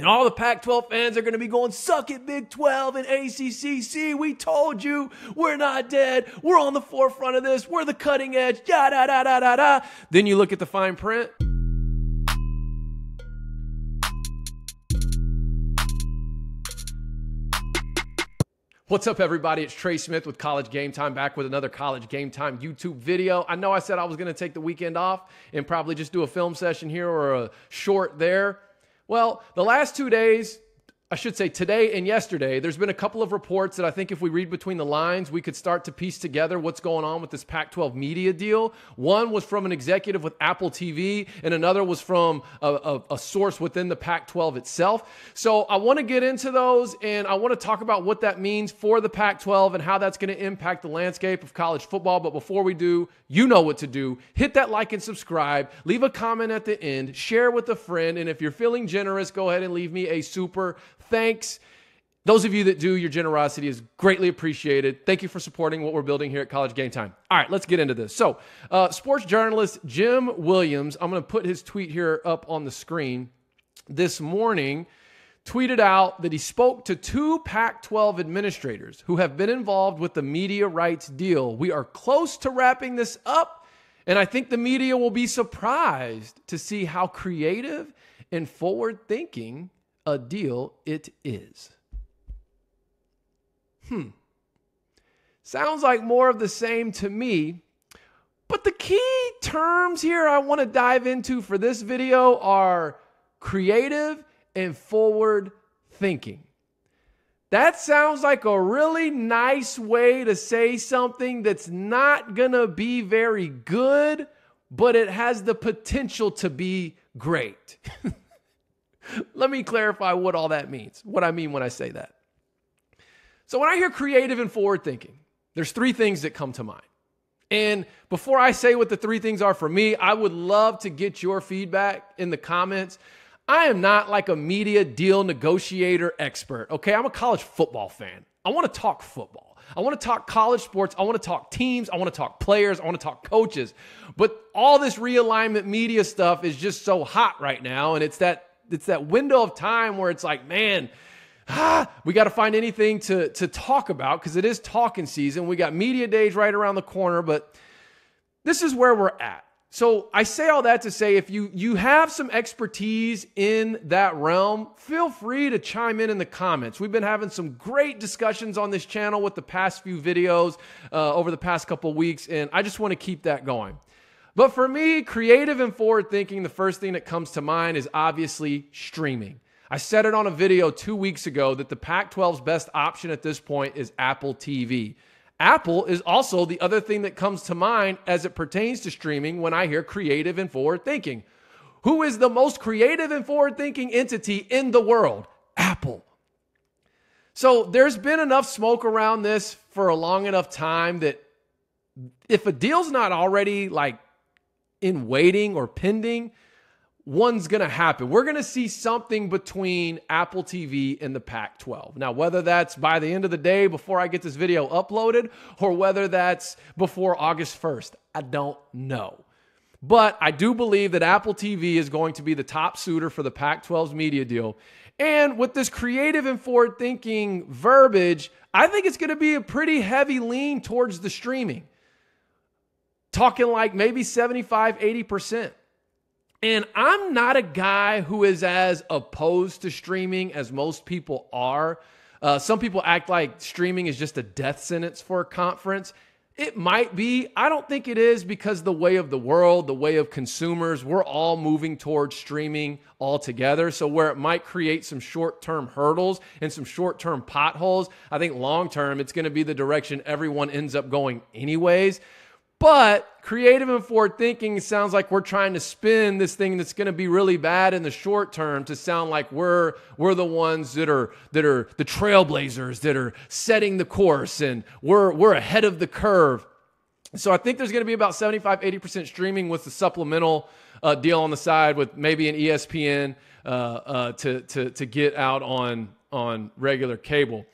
And all the Pac-12 fans are going to be going, suck it, Big 12 and ACC. See, we told you, we're not dead. We're on the forefront of this. We're the cutting edge. Da da da da da da. Then you look at the fine print. What's up, everybody? It's Trey Smith with College Game Time, back with another College Game Time YouTube video. I know I said I was going to take the weekend off and probably just do a film session here or a short there. Well, the last 2 days, I should say today and yesterday, there's been a couple of reports that I think if we read between the lines, we could start to piece together what's going on with this Pac-12 media deal. One was from an executive with Apple TV, and another was from a source within the Pac-12 itself. So I want to get into those, and I want to talk about what that means for the Pac-12 and how that's going to impact the landscape of college football. But before we do, you know what to do. Hit that like and subscribe. Leave a comment at the end. Share with a friend. And if you're feeling generous, go ahead and leave me a super thanks. Those of you that do, your generosity is greatly appreciated. Thank you for supporting what we're building here at College Game Time. All right, let's get into this. So, sports journalist Jim Williams, I'm going to put his tweet here up on the screen, this morning tweeted out that he spoke to two Pac-12 administrators who have been involved with the media rights deal. We are close to wrapping this up, and I think the media will be surprised to see how creative and forward-thinking a deal it is. Sounds like more of the same to me, but the key terms here I want to dive into for this video are creative and forward thinking. That sounds like a really nice way to say something that's not going to be very good, but it has the potential to be great. Let me clarify what all that means, what I mean when I say that. So when I hear creative and forward thinking, there's three things that come to mind. And before I say what the three things are for me, I would love to get your feedback in the comments. I am not like a media deal negotiator expert, okay? I'm a college football fan. I want to talk football. I want to talk college sports. I want to talk teams. I want to talk players. I want to talk coaches. But all this realignment media stuff is just so hot right now, and it's that window of time where it's like, man, we got to find anything to talk about because it is talking season. We got media days right around the corner, but this is where we're at. So I say all that to say, if you have some expertise in that realm, feel free to chime in the comments. We've been having some great discussions on this channel with the past few videos over the past couple of weeks, and I just want to keep that going. But for me, creative and forward thinking, the first thing that comes to mind is obviously streaming. I said it on a video 2 weeks ago that the Pac-12's best option at this point is Apple TV. Apple is also the other thing that comes to mind as it pertains to streaming when I hear creative and forward thinking. Who is the most creative and forward thinking entity in the world? Apple. So there's been enough smoke around this for a long enough time that if a deal's not already like in waiting or pending, one's going to happen. We're going to see something between Apple TV and the Pac-12. Now, whether that's by the end of the day before I get this video uploaded or whether that's before August 1st, I don't know. But I do believe that Apple TV is going to be the top suitor for the Pac-12's media deal. And with this creative and forward-thinking verbiage, I think it's going to be a pretty heavy lean towards the streaming. Talking like maybe 75, 80%. And I'm not a guy who is as opposed to streaming as most people are. Some people act like streaming is just a death sentence for a conference. It might be. I don't think it is because the way of the world, the way of consumers, we're all moving towards streaming altogether. So where it might create some short-term hurdles and some short-term potholes, I think long-term it's going to be the direction everyone ends up going anyways. But creative and forward thinking sounds like we're trying to spin this thing that's going to be really bad in the short term to sound like we're the ones that are the trailblazers that are setting the course and we're ahead of the curve. So I think there's going to be about 75, 80% streaming with the supplemental deal on the side with maybe an ESPN to get out on regular cable.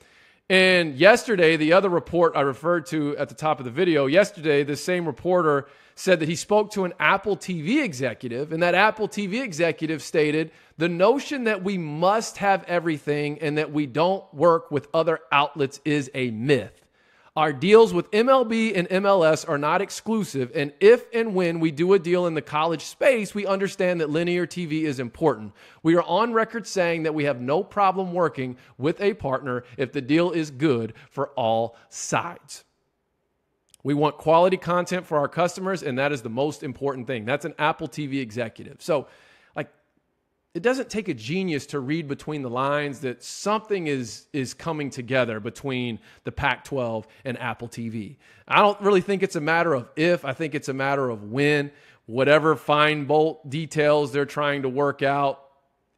And yesterday, the other report I referred to at the top of the video, yesterday, the same reporter said that he spoke to an Apple TV executive, and that Apple TV executive stated, the notion that we must have everything and that we don't work with other outlets is a myth. Our deals with MLB and MLS are not exclusive, and if and when we do a deal in the college space, we understand that linear TV is important. We are on record saying that we have no problem working with a partner if the deal is good for all sides. We want quality content for our customers, and that is the most important thing. That's an Apple TV executive. So, it doesn't take a genius to read between the lines that something is coming together between the Pac-12 and Apple TV. I don't really think it's a matter of if. I think it's a matter of when. Whatever fine bolt details they're trying to work out,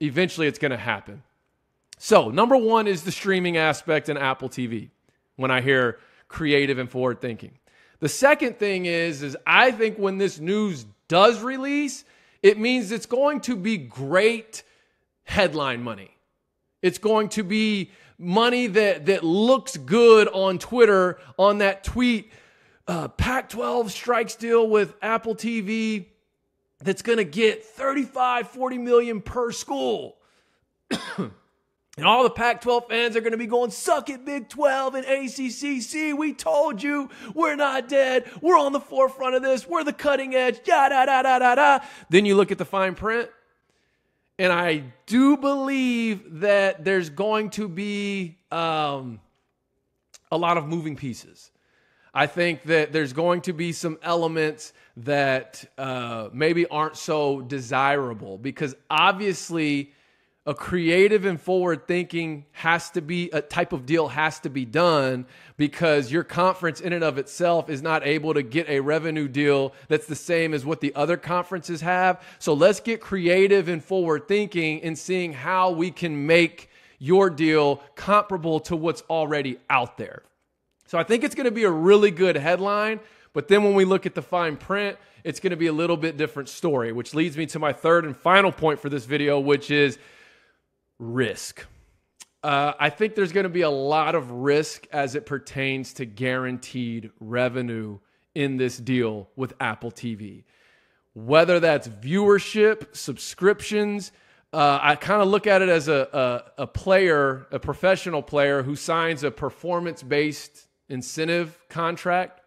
eventually it's going to happen. So, number one is the streaming aspect in Apple TV when I hear creative and forward thinking. The second thing is I think when this news does release, it means it's going to be great headline money. It's going to be money that looks good on Twitter, on that tweet, Pac-12 strikes deal with Apple TV that's going to get 35, 40 million per school. And all the Pac-12 fans are going to be going, suck it, Big 12 and ACC. See, we told you we're not dead. We're on the forefront of this. We're the cutting edge. Da, da, da, da, da, da. Then you look at the fine print, and I do believe that there's going to be a lot of moving pieces. I think that there's going to be some elements that maybe aren't so desirable because obviously a creative and forward thinking has to be a type of deal has to be done because your conference in and of itself is not able to get a revenue deal that's the same as what the other conferences have. So let's get creative and forward thinking and seeing how we can make your deal comparable to what's already out there. So I think it's going to be a really good headline, but then when we look at the fine print, it's going to be a little bit different story, which leads me to my third and final point for this video, which is risk. I think there's going to be a lot of risk as it pertains to guaranteed revenue in this deal with Apple TV. Whether that's viewership, subscriptions, I kind of look at it as a player, a professional player who signs a performance-based incentive contract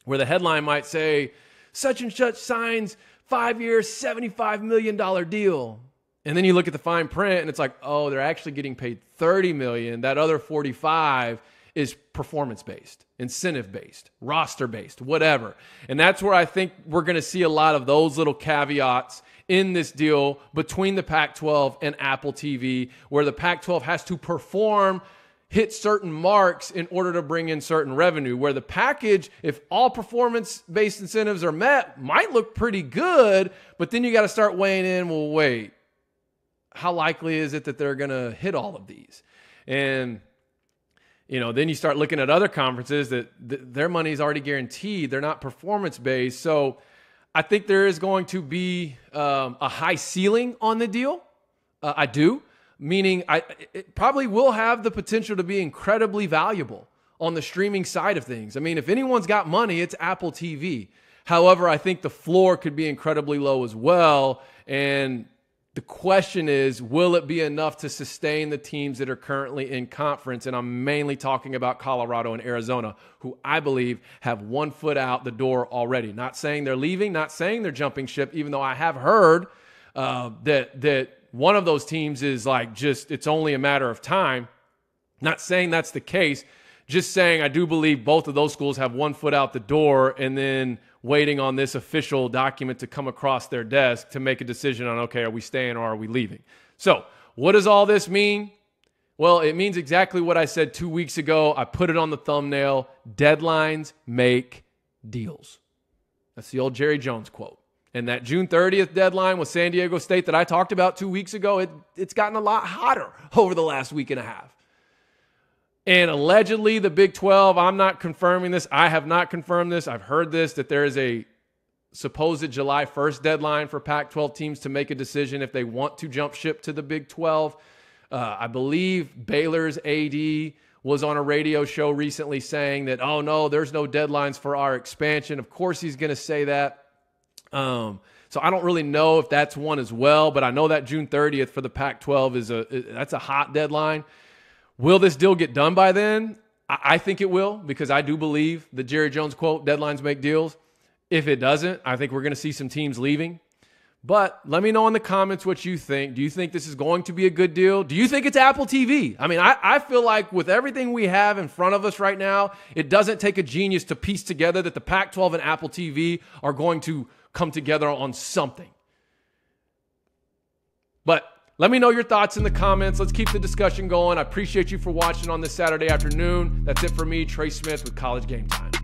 where the headline might say, such and such signs 5-year, $75 million deal. And then you look at the fine print and it's like, oh, they're actually getting paid $30 million. That other 45 is performance-based, incentive-based, roster-based, whatever. And that's where I think we're going to see a lot of those little caveats in this deal between the Pac-12 and Apple TV, where the Pac-12 has to perform, hit certain marks in order to bring in certain revenue, where the package, if all performance-based incentives are met, might look pretty good, but then you got to start weighing in, well, wait, how likely is it that they're going to hit all of these? And, you know, then you start looking at other conferences that their money is already guaranteed. They're not performance-based. So I think there is going to be a high ceiling on the deal. I do, meaning it probably will have the potential to be incredibly valuable on the streaming side of things. I mean, if anyone's got money, it's Apple TV. However, I think the floor could be incredibly low as well. And the question is, will it be enough to sustain the teams that are currently in conference? And I'm mainly talking about Colorado and Arizona, who I believe have one foot out the door already. Not saying they're leaving, not saying they're jumping ship, even though I have heard that one of those teams is like just, it's only a matter of time. Not saying that's the case, just saying I do believe both of those schools have one foot out the door and then waiting on this official document to come across their desk to make a decision on, okay, are we staying or are we leaving? So what does all this mean? Well, it means exactly what I said 2 weeks ago. I put it on the thumbnail. Deadlines make deals. That's the old Jerry Jones quote. And that June 30th deadline with San Diego State that I talked about 2 weeks ago, it's gotten a lot hotter over the last week and a half. And allegedly, the Big 12, I'm not confirming this. I have not confirmed this. I've heard this, that there is a supposed July 1st deadline for Pac-12 teams to make a decision if they want to jump ship to the Big 12. I believe Baylor's AD was on a radio show recently saying that, oh, no, there's no deadlines for our expansion. Of course he's going to say that. So I don't really know if that's one as well, but I know that June 30th for the Pac-12 that's a hot deadline. Will this deal get done by then? I think it will, because I do believe the Jerry Jones quote, deadlines make deals. If it doesn't, I think we're going to see some teams leaving. But let me know in the comments what you think. Do you think this is going to be a good deal? Do you think it's Apple TV? I mean, I feel like with everything we have in front of us right now, it doesn't take a genius to piece together that the Pac-12 and Apple TV are going to come together on something. But let me know your thoughts in the comments. Let's keep the discussion going. I appreciate you for watching on this Saturday afternoon. That's it for me, Trey Smith with College Game Time.